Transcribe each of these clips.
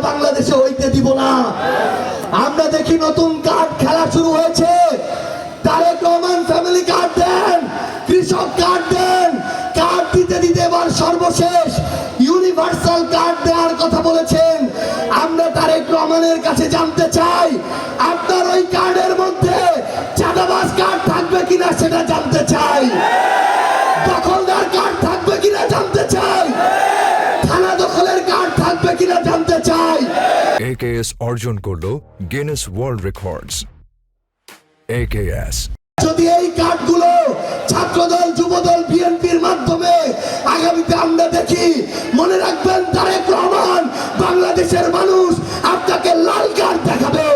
বাংলাদেশে হইতে দিব না। আমরা দেখি নতুন কার্ড খেলা শুরু হয়েছে। তারেক রহমান ফ্যামিলি কার্ড দেন, কৃষক কার্ড দেন, কার্ড দিতে দিতে এবার সর্বশেষ ইউনিভার্সাল কার্ড দেওয়ার কথা বলেছেন। আমরা তারেক রহমানের কাছে জানতে চাই, আপনার ওই কার্ডের মধ্যে চাঁদাবাজ কার্ড থাকবে কিনা সেটা জানতে চাই, দখলদার কার্ড থাকবে কিনা জানতে চাই, থানা দখলের কার্ড থাকবে কিনা জানতে চাই। AKS অর্জন করলো গিনেস ওয়ার্ল্ড রেকর্ডস। AKS যদি এই কার্ডগুলো ছাত্রদল, যুবদল, বিএনপির মাধ্যমে আগামীতে আমরা দেখি, মনে রাখবেন তারেক রহমান বাংলাদেশের মানুষ আপনাকে লাল কার্ড দেখাবে।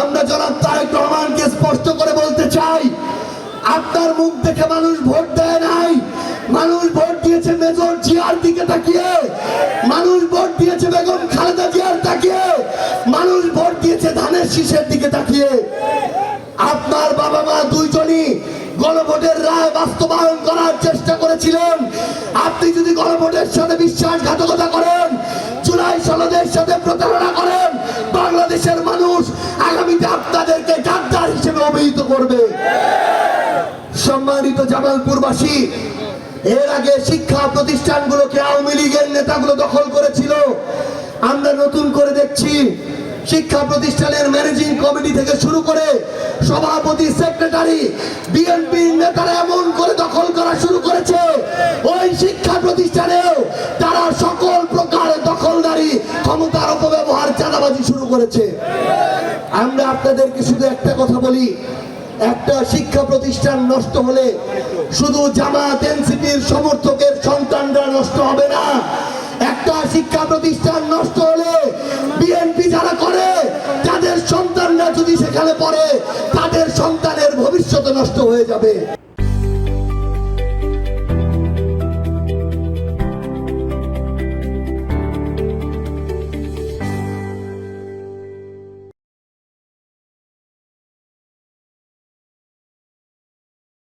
আমরা জনাব তারেক রহমানকে স্পষ্ট করে বলতে চাই, আপনার মুখ দেখে মানুষ ভোট দেয় নাই। মানুষ ভোট দিয়েছে মেজর জিয়ার দিকে তাকিয়ে, মানুষ ভোট দিয়েছে বেগম খালেদা জিয়ার তাকিয়ে, মানুষ ভোট দিয়েছে ধানের শীষের দিকে তাকিয়ে। আপনার বাবা মা দুইজনই গণভোটের রায় বাস্তবায়ন করার চেষ্টা করেছিলেন। আপনি যদি গণভোটের সাথে বিশ্বাসঘাতকতা করেন, জুলাই সনদের সাথে প্রতারণা করেন, বাংলাদেশের মানুষ আগামীতে আপনাদেরকে গাদ্দার হিসেবে অভিহিত করবে। সম্মানিত জামালপুরবাসী, এর আগে শিক্ষা প্রতিষ্ঠানগুলোকে আওয়ামী লীগের নেতাগুলো দখল করেছিল। আমরা নতুন করে দেখছি শিক্ষা প্রতিষ্ঠানের ম্যানেজিং কমিটি থেকে শুরু করে সভাপতি, সেক্রেটারি, বিএনপির নেতারা এমন করে দখল করা শুরু করেছে, ওই শিক্ষা প্রতিষ্ঠানেও তারা সকল প্রকার দখলদারি, ক্ষমতার অপব্যবহার, চাঁদাবাজি শুরু করেছে। আমরা আপনাদেরকে শুধু একটা কথা বলি, একটা শিক্ষা প্রতিষ্ঠান নষ্ট হলে শুধু জামাত, এনসিপির সমর্থকের সন্তানরা নষ্ট হবে না। একটা শিক্ষা প্রতিষ্ঠান নষ্ট হলে বিএনপি যারা করে তাদের সন্তানরা যদি সেখানে পড়ে, তাদের সন্তানের ভবিষ্যৎ নষ্ট হয়ে যাবে।